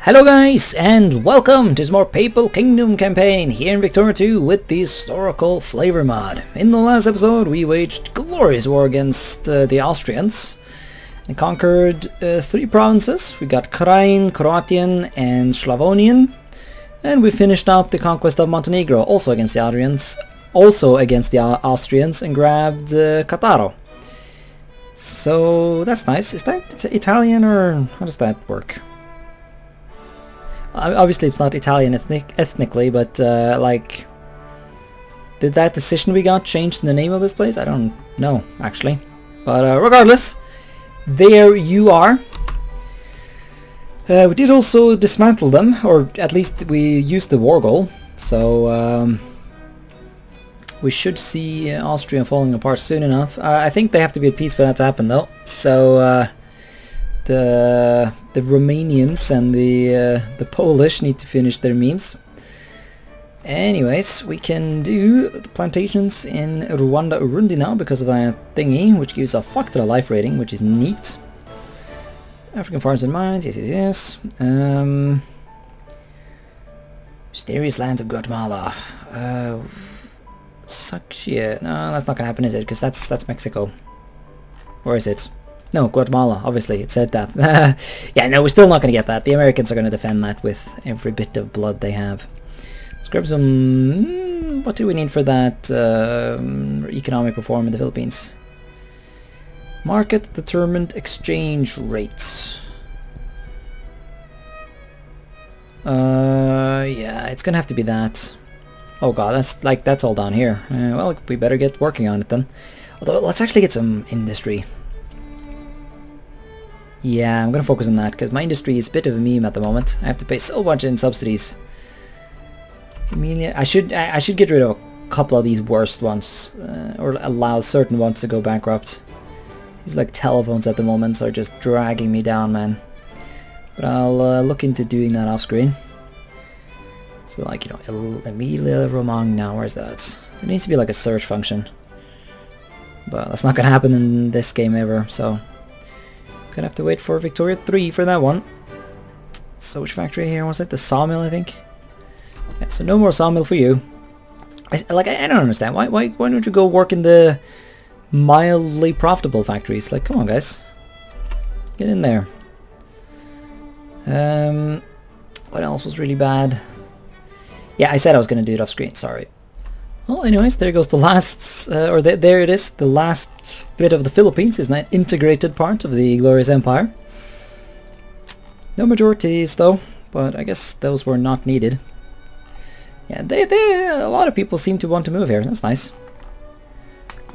Hello guys, and welcome to some more Papal Kingdom campaign here in Victoria 2 with the historical flavor mod. In the last episode we waged glorious war against the Austrians and conquered 3 provinces. We got Krain, Croatian and Slavonian, and we finished up the conquest of Montenegro, also against the Austrians, and grabbed Cataro. So that's nice. Is that Italian, or how does that work? Obviously it's not Italian ethnically, but like, did that decision we got change the name of this place? I don't know, actually. But regardless, there you are. We did also dismantle them, or at least we used the war goal. So we should see Austria falling apart soon enough. I think they have to be at peace for that to happen, though. So the Romanians and the Polish need to finish their memes. Anyways, we can do the plantations in Rwanda, Urundi now because of that thingy, which gives a fuck to the life rating, which is neat. African farms and mines, yes. Mysterious lands of Guatemala. Sakshia. No, that's not gonna happen, is it? Because that's Mexico. Or is it? No, Guatemala, obviously, it said that. Yeah, no, we're still not going to get that. The Americans are going to defend that with every bit of blood they have. Let's grab some... what do we need for that economic reform in the Philippines? Market determined exchange rates. Yeah, it's going to have to be that. Oh god, that's all down here. Well, we better get working on it then. Although, let's actually get some industry. Yeah, I'm gonna focus on that because my industry is a bit of a meme at the moment. I have to pay so much in subsidies. I should get rid of a couple of these worst ones, or allow certain ones to go bankrupt. These like telephones at the moment are just dragging me down, man. But I'll look into doing that off screen. So like, you know, Emilia Romagna, where's that? There needs to be like a search function, but that's not gonna happen in this game ever. So. Gonna have to wait for Victoria 3 for that one. So which factory here was it? The sawmill, I think. Yeah, so no more sawmill for you. I don't understand. Why don't you go work in the mildly profitable factories? Like, come on, guys, get in there. What else was really bad? Yeah, I said I was gonna do it off screen. Sorry. Well, anyways, there goes the last, there it is, the last bit of the Philippines is an integrated part of the glorious empire. No majorities though, but I guess those were not needed. Yeah, a lot of people seem to want to move here. That's nice.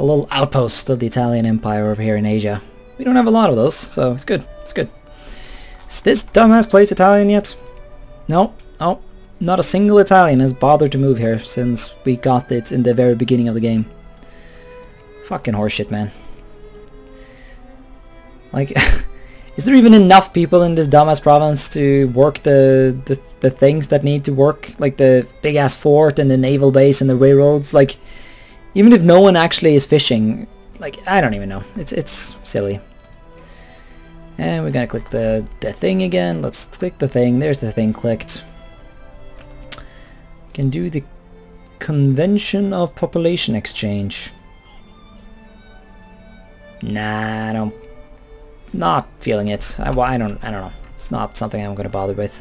A little outpost of the Italian Empire over here in Asia. We don't have a lot of those, so it's good. It's good. Is this dumbass place Italian yet? No. Oh. Not a single Italian has bothered to move here since we got it in the very beginning of the game. Fucking horseshit, man. Like, is there even enough people in this dumbass province to work the things that need to work? Like the big ass fort and the naval base and the railroads? Like, even if no one actually is fishing, like, I don't even know. It's silly. And we're gonna click the thing again. Let's click the thing. There's the thing clicked. Can do the convention of population exchange. Nah, I don't. Not feeling it. I don't know. It's not something I'm gonna bother with.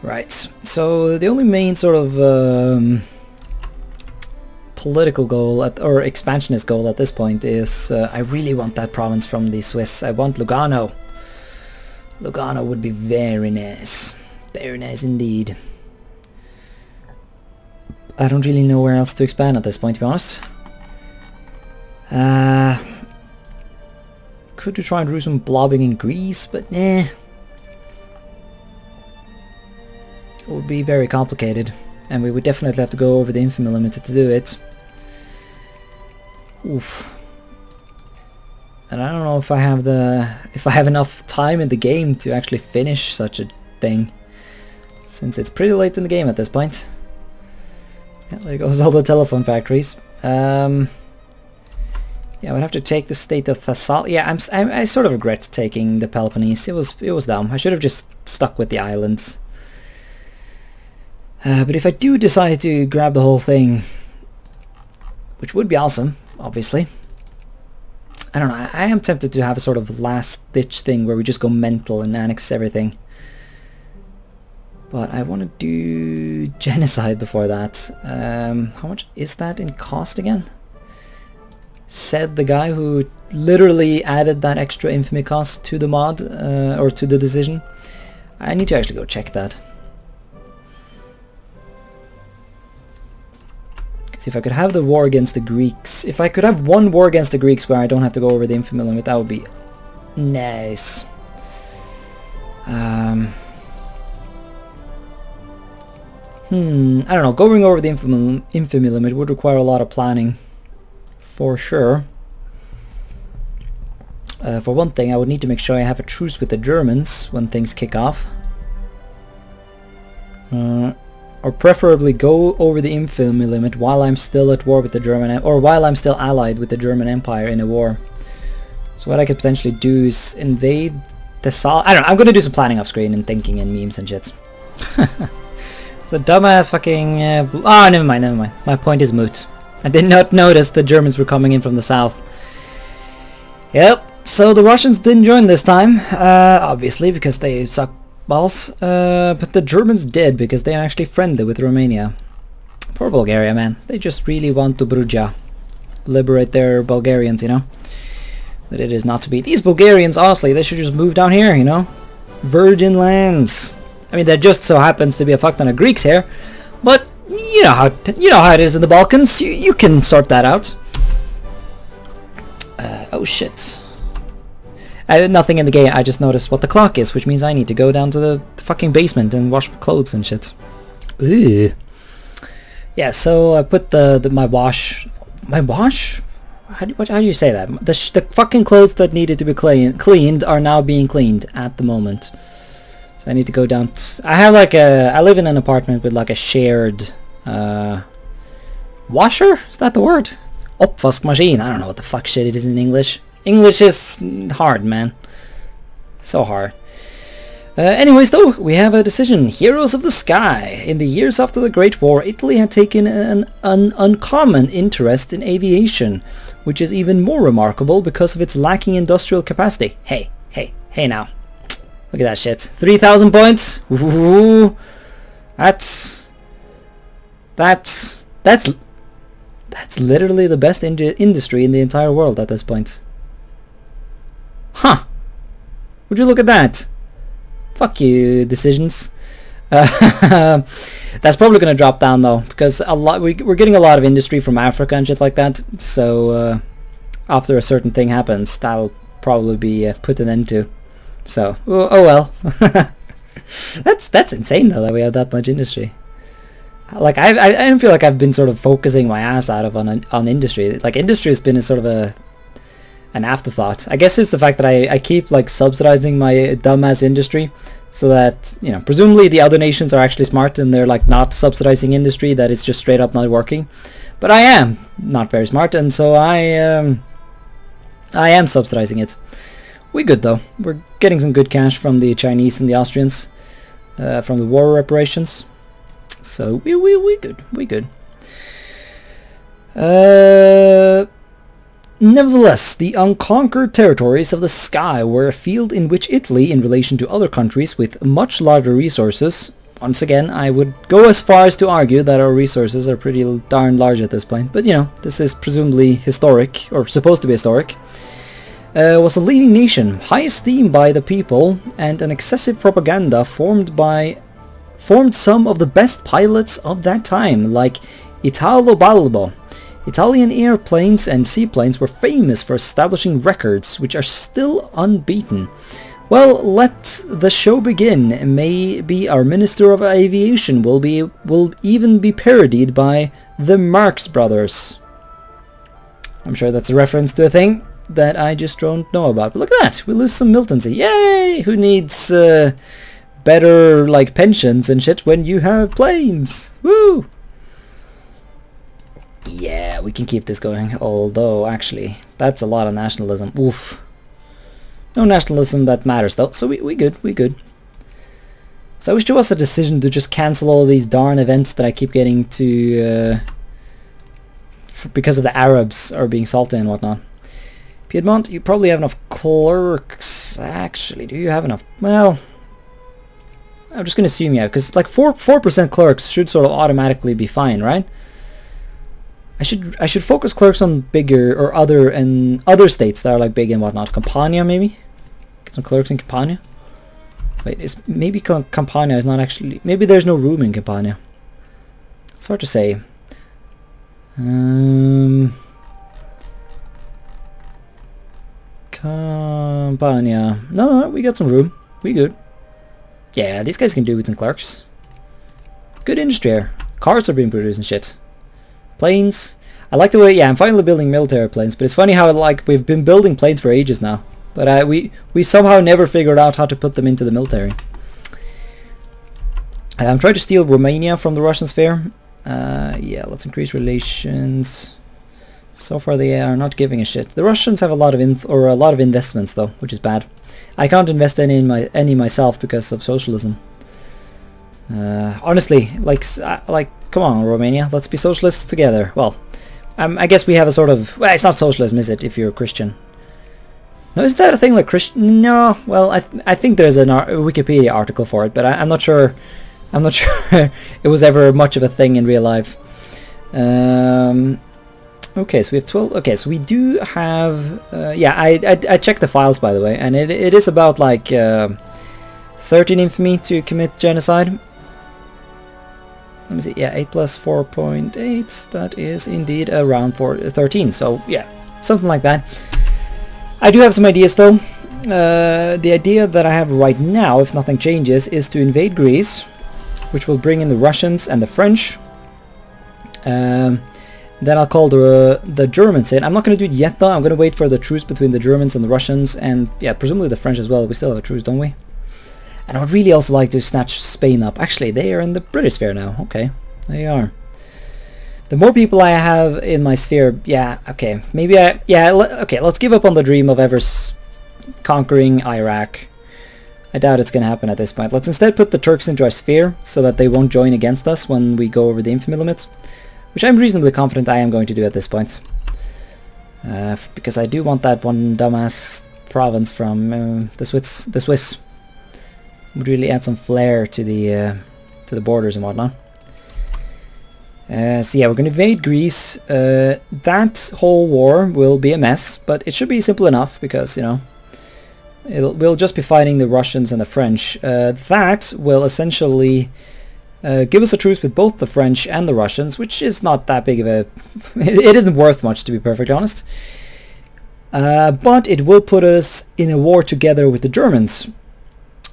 Right. So the only main sort of political goal or expansionist goal at this point is I really want that province from the Swiss. I want Lugano. Lugano would be very nice. Very nice indeed. I don't really know where else to expand at this point, to be honest. Could we try and do some blobbing in Greece, but eh. It would be very complicated, and we would definitely have to go over the infamy limit to do it. Oof. And I don't know if I have enough time in the game to actually finish such a thing. Since it's pretty late in the game at this point. Yeah, there goes all the telephone factories. Yeah, I would have to take the state of Thessaly. Yeah, I sort of regret taking the Peloponnese. It was dumb. I should have just stuck with the islands. But if I do decide to grab the whole thing, which would be awesome, obviously. I don't know, I am tempted to have a sort of last-ditch thing where we just go mental and annex everything. But I want to do genocide before that. How much is that in cost again? Said the guy who literally added that extra infamy cost to the mod, or to the decision. I need to actually go check that. See if I could have the war against the Greeks. If I could have one war against the Greeks where I don't have to go over the infamy limit, that would be nice. I don't know. Going over the infamy limit would require a lot of planning, for sure. For one thing, I would need to make sure I have a truce with the Germans when things kick off. Or preferably go over the infamy limit while I'm still at war with the German, or while I'm still allied with the German Empire in a war. So what I could potentially do is invade Thessaly. I don't know, I'm gonna do some planning off screen and thinking and memes and shit. The dumbass fucking... oh, never mind, never mind. My point is moot. I did not notice the Germans were coming in from the south. Yep, so the Russians didn't join this time, obviously, because they suck balls, but the Germans did because they are actually friendly with Romania. Poor Bulgaria, man. They just really want to Bruja. Liberate their Bulgarians, you know? But it is not to be. These Bulgarians, honestly, they should just move down here, you know? Virgin lands. I mean, there just so happens to be a fuck ton of Greeks here, but you know how it is in the Balkans. You can sort that out. Oh shit. Nothing in the game, I just noticed what the clock is, which means I need to go down to the fucking basement and wash my clothes and shit. Ooh. Yeah, so I put my wash... My wash? How do you say that? The fucking clothes that needed to be cleaned are now being cleaned at the moment. So I need to go down... I have like a... I live in an apartment with like a shared... washer? Is that the word? Opvaskmaskin. I don't know what the fuck shit it is in English. English is hard, man. So hard. Anyways, though, we have a decision. Heroes of the Sky. In the years after the Great War, Italy had taken an uncommon interest in aviation, which is even more remarkable because of its lacking industrial capacity. Hey now. Look at that shit. 3,000 points. Ooh, that's literally the best industry in the entire world at this point. Huh. Would you look at that? Fuck you, decisions. That's probably going to drop down though, because we're getting a lot of industry from Africa and shit like that. So after a certain thing happens, that'll probably be put an end to. So oh well. That's insane though that we have that much industry. Like I don't feel like I've been sort of focusing my ass out of on industry. Like industry has been a sort of an afterthought. I guess it's the fact that I keep like subsidizing my dumbass industry, so that, you know, presumably the other nations are actually smart and they're like not subsidizing industry that is just straight up not working. But I am not very smart, and so I am subsidizing it. We good though. We're getting some good cash from the Chinese and the Austrians from the war reparations. So we good. Nevertheless, the unconquered territories of the sky were a field in which Italy, in relation to other countries with much larger resources, once again, I would go as far as to argue that our resources are pretty darn large at this point, but you know, this is presumably historic, or supposed to be historic, was a leading nation, high esteemed by the people, and an excessive propaganda formed some of the best pilots of that time, like Italo Balbo. Italian airplanes and seaplanes were famous for establishing records which are still unbeaten. Well, let the show begin. Maybe our Minister of Aviation will even be parodied by the Marx Brothers. I'm sure that's a reference to a thing that I just don't know about. But look at that, we lose some militancy. Yay! Who needs better like pensions and shit when you have planes? Woo! Yeah, we can keep this going, although actually That's a lot of nationalism. Oof. No nationalism that matters though, so we good, we good. So I wish there was a decision to just cancel all these darn events that I keep getting to because of the Arabs are being salty and whatnot. Piedmont, you probably have enough clerks. Actually, do you have enough? Well, I'm just gonna assume yeah, because like 4% clerks should sort of automatically be fine, right? I should focus clerks on bigger or other states that are like big and whatnot. Campania maybe? Get some clerks in Campania? Wait, maybe Campania is not actually... Maybe there's no room in Campania. It's hard to say. Campania. No, we got some room. We good. Yeah, these guys can do with some clerks. Good industry here. Cars are being produced and shit. Planes. I like the way, yeah, I'm finally building military planes, but it's funny how like we've been building planes for ages now, but we somehow never figured out how to put them into the military. I'm trying to steal Romania from the Russian sphere. Yeah, let's increase relations. So far they are not giving a shit. The Russians have a lot of investments though, which is bad. I can't invest any myself because of socialism. Honestly, like come on, Romania, let's be socialists together. Well, I guess we have a sort of... Well, it's not socialism, is it, if you're a Christian? No, is that a thing like Christian? No, well, I think there's a Wikipedia article for it, but I'm not sure... I'm not sure it was ever much of a thing in real life. Okay, so we have 12... Okay, so we do have... yeah, I checked the files, by the way, and it is about, like, 13 infamy to commit genocide. Let me see, yeah, 8 plus 4.8, that is indeed around 13, so yeah, something like that. I do have some ideas though. The idea that I have right now, if nothing changes, is to invade Greece, which will bring in the Russians and the French. Then I'll call the Germans in. I'm not going to do it yet though, I'm going to wait for the truce between the Germans and the Russians, and yeah, presumably the French as well. We still have a truce, don't we? And I would really also like to snatch Spain up. Actually, they are in the British sphere now. Okay, they are. The more people I have in my sphere, yeah, okay. Maybe okay, let's give up on the dream of ever conquering Iraq. I doubt it's going to happen at this point. Let's instead put the Turks into our sphere so that they won't join against us when we go over the infamy limit. Which I'm reasonably confident I am going to do at this point. Because I do want that one dumbass province from the Swiss. Would really add some flair to the borders and whatnot. So yeah, we're going to invade Greece. That whole war will be a mess, but it should be simple enough because, you know, we'll just be fighting the Russians and the French. That will essentially give us a truce with both the French and the Russians, which is not that big of a... it isn't worth much, to be perfectly honest. But it will put us in a war together with the Germans.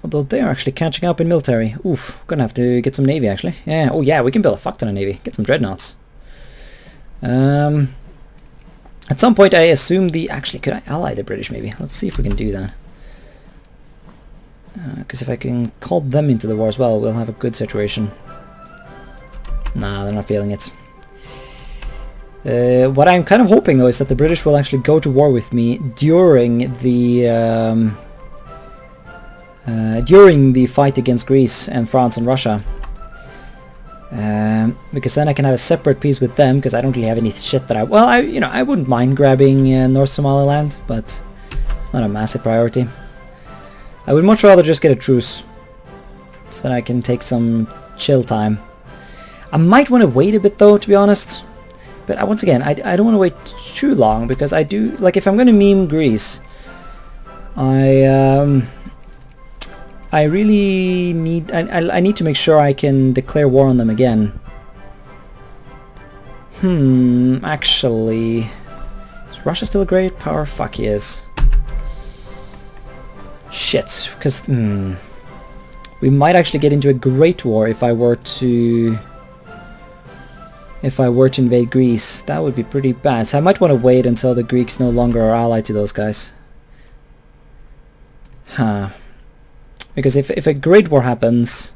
Although they are actually catching up in military. Oof, gonna have to get some navy actually. Yeah, oh yeah, we can build a fuck ton of navy. Get some dreadnoughts. At some point I assume actually, could I ally the British maybe? Let's see if we can do that. Because if I can call them into the war as well, we'll have a good situation. Nah, they're not feeling it. What I'm kind of hoping though is that the British will actually go to war with me during the fight against Greece and France and Russia. Because then I can have a separate peace with them, because I don't really have any shit that I wouldn't mind grabbing North Somaliland, but it's not a massive priority. I would much rather just get a truce, so that I can take some chill time. I might want to wait a bit though, to be honest. But once again, I don't want to wait too long, because I do, like, if I'm going to meme Greece, I really need... I need to make sure I can declare war on them again. Actually... Is Russia still a great power? Fuck, he is. Shit, because... we might actually get into a great war if I were to... invade Greece. That would be pretty bad. So I might want to wait until the Greeks no longer are allied to those guys. Huh. Because if a great war happens...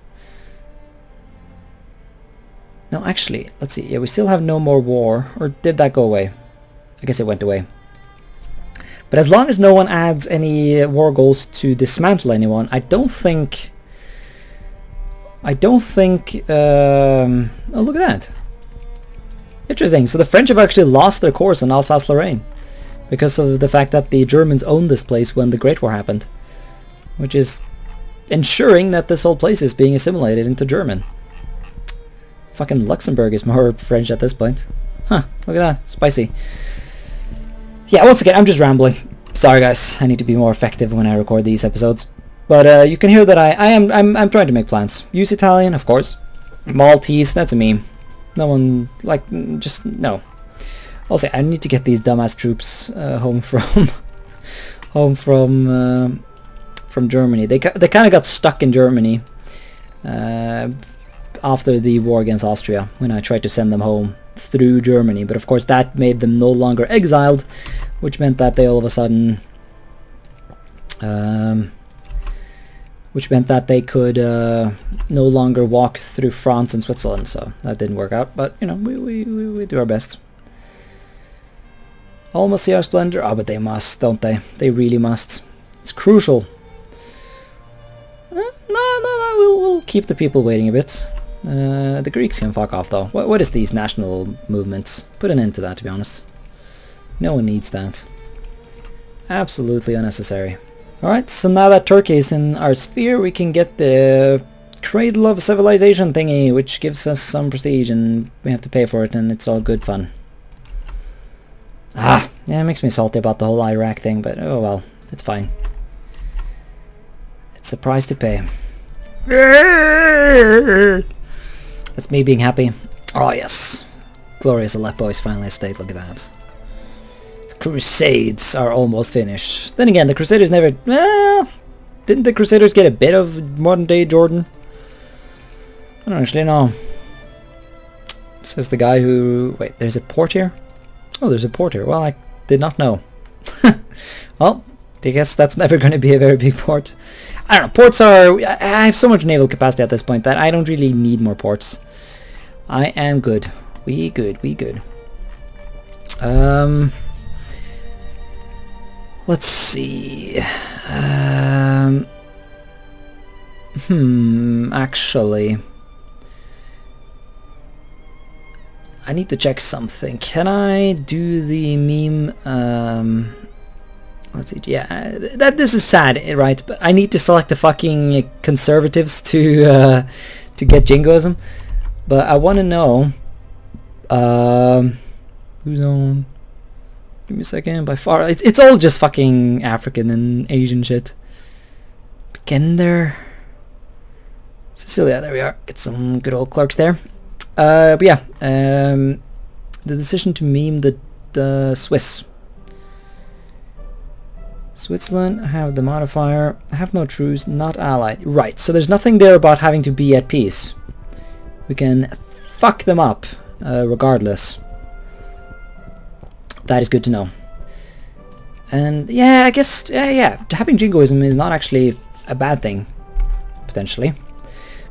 No, actually, let's see. Yeah, we still have no more war. Or did that go away? I guess it went away. But as long as no one adds any war goals to dismantle anyone, I don't think... oh, look at that. Interesting. So the French have actually lost their course on Alsace-Lorraine because of the fact that the Germans owned this place when the Great War happened, which is ensuring that this whole place is being assimilated into German. Fucking Luxembourg is more French at this point. Huh, look at that. Spicy. Yeah, once again, I'm just rambling. Sorry guys, I need to be more effective when I record these episodes. But you can hear that I'm trying to make plans. Use Italian, of course. Maltese, that's a meme. No one, like, just, no. I'll say, I need to get these dumbass troops home from Germany. They kind of got stuck in Germany after the war against Austria, when I tried to send them home through Germany. But of course that made them no longer exiled, which meant that they all of a sudden... which meant that they could no longer walk through France and Switzerland, so that didn't work out. But, you know, we do our best. Almost see our splendor? Oh, but they must, don't they? They really must. It's crucial. No, we'll keep the people waiting a bit. The Greeks can fuck off, though. What is these national movements? Put an end to that, to be honest. No one needs that. Absolutely unnecessary. Alright, so now that Turkey is in our sphere, we can get the Cradle of Civilization thingy, which gives us some prestige, and we have to pay for it, and it's all good fun. Ah, yeah, it makes me salty about the whole Iraq thing, but oh well, it's fine. It's a price to pay. That's me being happy. Oh yes, glorious Aleppo is finally a state, look at that. Crusades are almost finished. Then again, the Crusaders never... Well, didn't the Crusaders get a bit of modern-day Jordan? I don't actually know. Says the guy who... Wait, there's a port here? Oh, there's a port here. Well, I did not know. Well, I guess that's never going to be a very big port. I don't know, ports are... I have so much naval capacity at this point that I don't really need more ports. I am good. We good. Let's see. Actually, I need to check something. Can I do the meme? Let's see. Yeah, this is sad, right? But I need to select the fucking conservatives to get jingoism. But I want to know who's on. Give me a second. By far, it's all just fucking African and Asian shit. Begender, Sicilia. There we are. Get some good old clerks there. But yeah, the decision to meme the Swiss. Switzerland, I have the modifier. I have no truce, not allied. Right. So there's nothing there about having to be at peace. We can fuck them up, regardless. That is good to know. And yeah, I guess yeah, having jingoism is not actually a bad thing, potentially.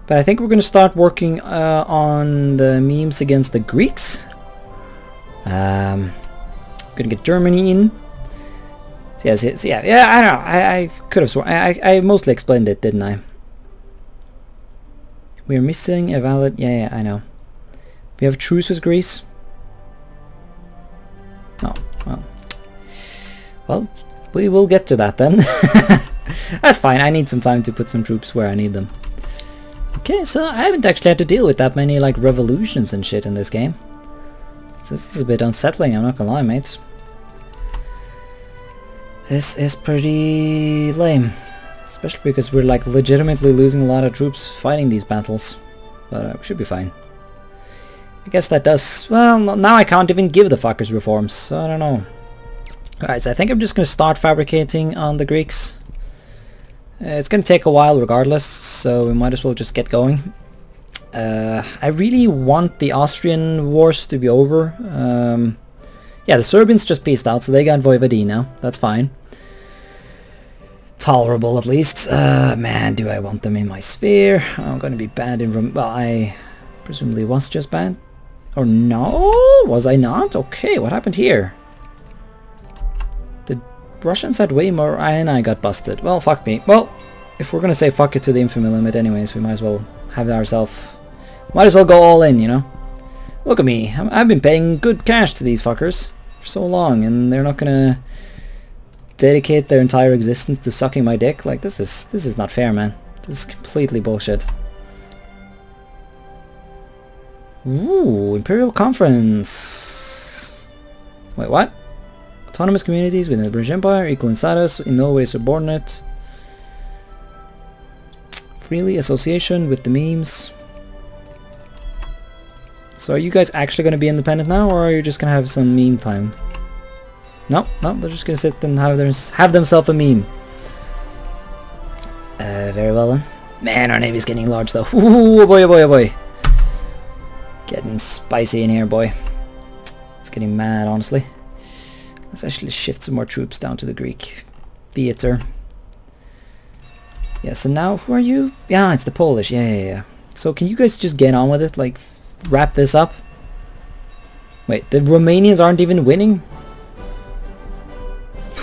But I think we're going to start working on the memes against the Greeks. I'm going to get Germany in. So yeah, I don't know. I could have sworn. I mostly explained it, didn't I? We're missing a valid... Yeah, I know. We have truce with Greece. Oh, well, we will get to that then. That's fine, I need some time to put some troops where I need them. Okay, so I haven't actually had to deal with that many, like, revolutions and shit in this game. So this is a bit unsettling, I'm not gonna lie, mates. This is pretty lame. Especially because we're, like, legitimately losing a lot of troops fighting these battles. But we should be fine. I guess that does... Well, now I can't even give the fuckers reforms, so I don't know. Alright, so I think I'm just going to start fabricating on the Greeks. It's going to take a while regardless, so we might as well just get going. I really want the Austrian wars to be over. Yeah, the Serbians just peaced out, so they got Vojvodina. That's fine. Tolerable, at least. Man, do I want them in my sphere? I'm going to be banned in... Well, I presumably was just banned. Or no? Was I not? Okay, what happened here? Russians had way more and I got busted. Well, fuck me. Well, if we're gonna say fuck it to the infamy limit anyways, we might as well have ourselves... Might as well go all in, you know? Look at me. I've been paying good cash to these fuckers for so long, and they're not gonna dedicate their entire existence to sucking my dick? Like, this is not fair, man. This is completely bullshit. Ooh, Imperial Conference. Wait, what? Autonomous communities within the British Empire, equal in status, in no way subordinate. Freely association with the memes. So are you guys actually going to be independent now, or are you just going to have some meme time? No, they're just going to sit and have themselves a meme. Very well then. Man, our navy's getting large though. Ooh, oh boy, oh boy, oh boy. Getting spicy in here, boy. It's getting mad, honestly. Let's actually shift some more troops down to the Greek theater. Yeah, so now, who are you? Yeah, it's the Polish. Yeah. So can you guys just get on with it? Like, wrap this up? Wait, the Romanians aren't even winning?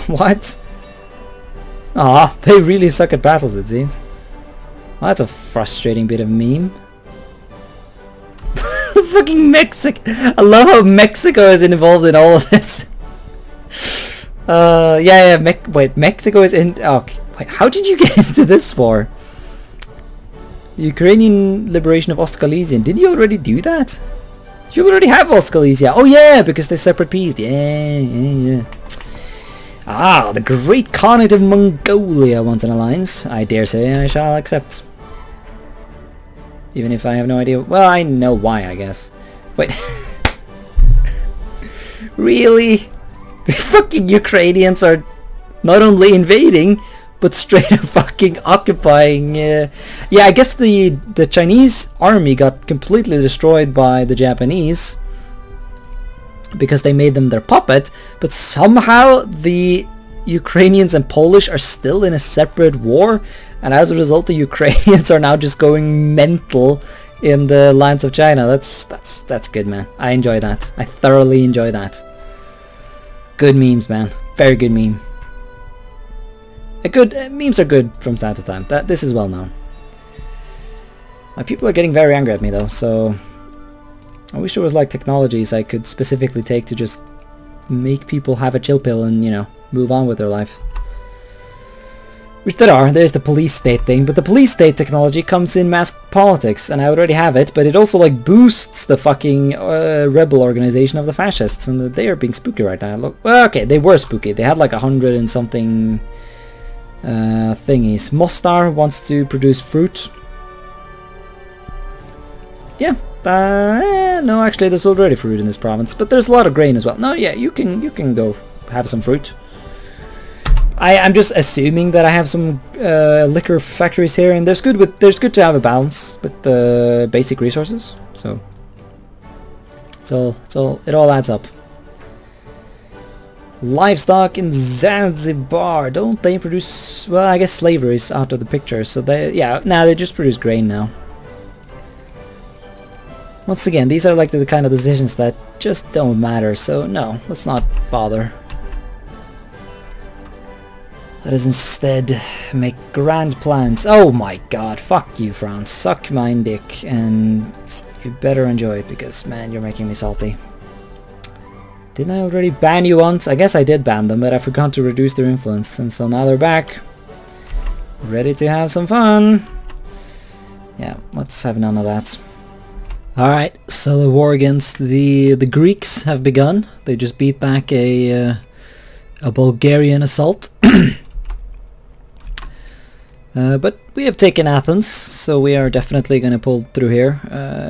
What? Aw, they really suck at battles, it seems. Well, that's a frustrating bit of meme. Fucking Mexico! I love how Mexico is involved in all of this. Wait, Mexico is in... Okay, wait, how did you get into this war? The Ukrainian liberation of Ostgalicia. Did you already do that? You already have Ostgalicia. Oh yeah, because they're separate peas. Yeah. Ah, the Great Khanate of Mongolia wants an alliance. I dare say I shall accept. Even if I have no idea. Well, I know why, I guess. Wait. Really? The fucking Ukrainians are not only invading, but straight up fucking occupying. Yeah, I guess the Chinese army got completely destroyed by the Japanese because they made them their puppet, but somehow the Ukrainians and Polish are still in a separate war, and as a result the Ukrainians are now just going mental in the lands of China. That's good, man. I enjoy that. I thoroughly enjoy that. Good memes, man. Very good meme. Memes are good from time to time. This is well known. My people are getting very angry at me though, so I wish there was like technologies I could specifically take to just make people have a chill pill and, you know, move on with their life. Which there are. There's the police state thing, but the police state technology comes in mass politics, and I already have it, but it also like boosts the fucking rebel organization of the fascists, and they are being spooky right now. Look, well, okay, they were spooky. They had like 100 and something thingies. Mostar wants to produce fruit. Yeah. No, actually there's already fruit in this province, but there's a lot of grain as well. No, yeah, you can go have some fruit. I'm just assuming that I have some liquor factories here, and there's good to have a balance with the basic resources. So it all adds up. Livestock in Zanzibar, don't they produce? Well, I guess slavery is out of the picture, so they they just produce grain now. Once again, these are like the kind of decisions that just don't matter, so no, let's not bother. Let us instead make grand plans. Oh my god, fuck you, France. Suck my dick, and you better enjoy it, because man, you're making me salty. Didn't I already ban you once? I guess I did ban them, but I forgot to reduce their influence, and so now they're back. Ready to have some fun. Yeah, let's have none of that. Alright, so the war against the Greeks have begun. They just beat back a Bulgarian assault. But we have taken Athens, so we are definitely going to pull through here.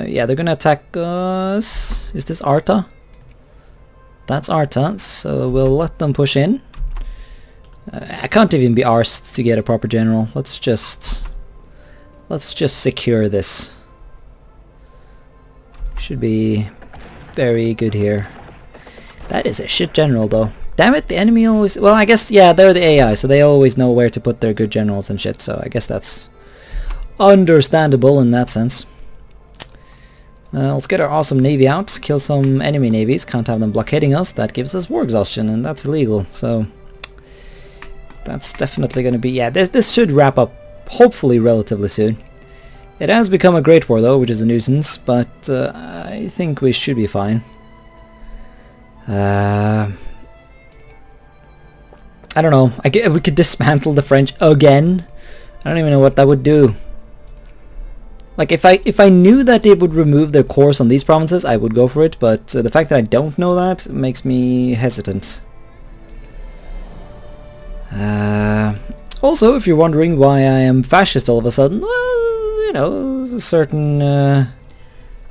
Yeah, they're going to attack us. Is this Arta? That's Arta, so we'll let them push in. I can't even be arsed to get a proper general. Let's just secure this. Should be very good here. That is a shit general though. Damn it, the enemy always... Well, I guess, yeah, they're the AI, so they always know where to put their good generals and shit, so I guess that's understandable in that sense. Let's get our awesome navy out, kill some enemy navies, can't have them blockading us, that gives us war exhaustion, and that's illegal, so... That's definitely going to be... Yeah, this should wrap up hopefully relatively soon. It has become a Great War though, which is a nuisance, but I think we should be fine. I don't know. We could dismantle the French again. I don't even know what that would do. Like, if I knew that they would remove their cores on these provinces, I would go for it, but the fact that I don't know that makes me hesitant. Also, if you're wondering why I am fascist all of a sudden, well, you know, there's a certain...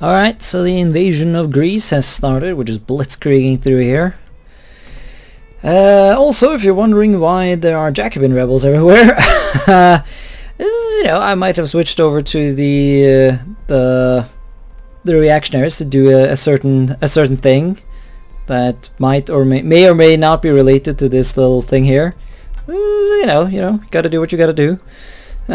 Alright, so the invasion of Greece has started. We're just blitzkrieging through here. Also, if you're wondering why there are Jacobin rebels everywhere, you know, I might have switched over to the reactionaries to do a certain thing that might or may not be related to this little thing here. You know, gotta do what you gotta do. So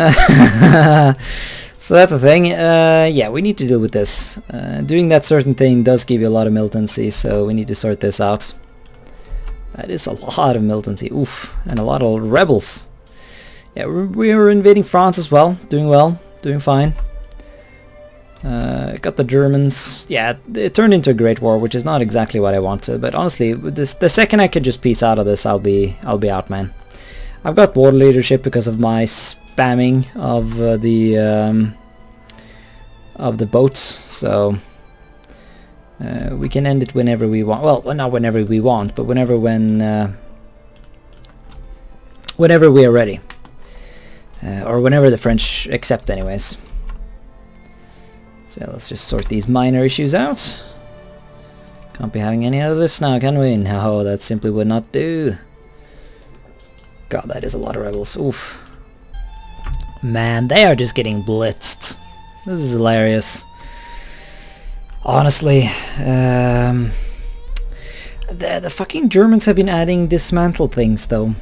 that's the thing. Yeah, we need to deal with this. Doing that certain thing does give you a lot of militancy, so we need to sort this out. That is a lot of militancy, oof, and a lot of rebels. Yeah, we're invading France as well, doing fine. Got the Germans. Yeah, it turned into a Great War, which is not exactly what I wanted, but honestly, with this, the second I can just peace out of this, I'll be out, man. I've got water leadership because of my spamming of the boats, so we can end it whenever we want. Well, not whenever we want, but whenever we are ready. Or whenever the French accept anyways. So yeah, let's just sort these minor issues out. Can't be having any of this now, can we? No, that simply would not do. God, that is a lot of rebels. Oof. Man, they are just getting blitzed. This is hilarious. Honestly, the fucking Germans have been adding dismantle things though.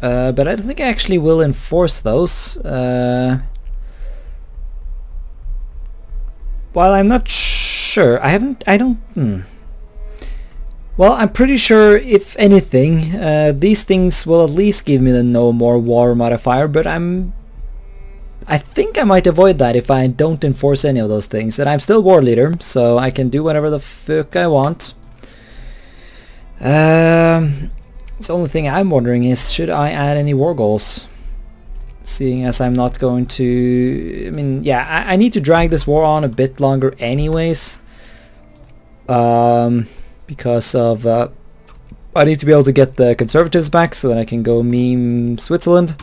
But I don't think I actually will enforce those. While I'm not sure, Well, I'm pretty sure, if anything, these things will at least give me the no more war modifier, but I think I might avoid that if I don't enforce any of those things. And I'm still war leader, so I can do whatever the fuck I want. The only thing I'm wondering is, should I add any war goals? Seeing as I'm not going to... I mean, yeah, I need to drag this war on a bit longer anyways. Because of... I need to be able to get the conservatives back so that I can go meme Switzerland.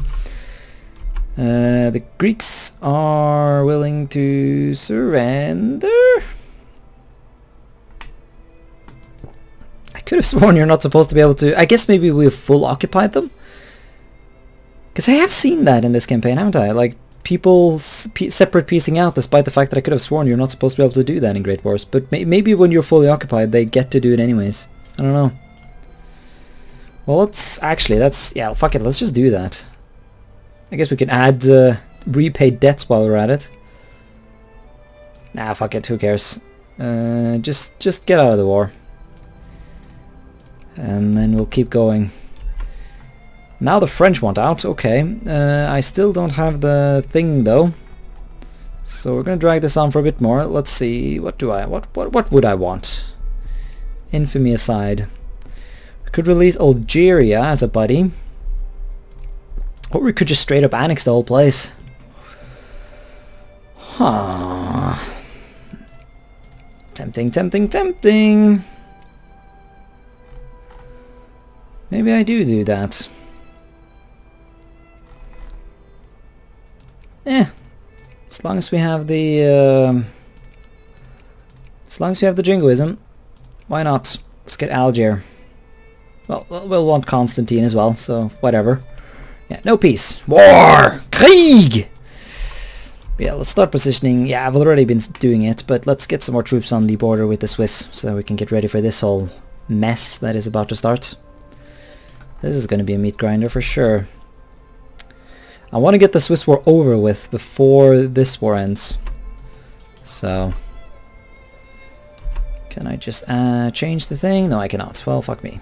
The Greeks are willing to surrender. I could have sworn you're not supposed to be able to... I guess maybe we've full occupied them? Because I have seen that in this campaign, haven't I? Like, people separate piecing out, despite the fact that I could have sworn you're not supposed to be able to do that in Great Wars. But maybe when you're fully occupied, they get to do it anyways. I don't know. Well, let's... Actually, that's... Yeah, fuck it, let's just do that. I guess we can add repaid debts while we're at it. Nah, fuck it, who cares? Just get out of the war. And then we'll keep going. Now the French want out, okay. I still don't have the thing though. So we're gonna drag this on for a bit more. Let's see, what would I want? Infamy aside. We could release Algeria as a buddy. Or we could just straight up annex the whole place. Huh. Tempting, tempting, tempting. Maybe I do that. As long as we have the jingoism, why not? Let's get Algiers. Well, we'll want Constantine as well, so whatever. Yeah, no peace. War! Krieg! Yeah, let's start positioning. Yeah, I've already been doing it, but let's get some more troops on the border with the Swiss so we can get ready for this whole mess that is about to start. This is going to be a meat grinder for sure. I want to get the Swiss war over with before this war ends. So... Can I just change the thing? No, I cannot. Well, fuck me.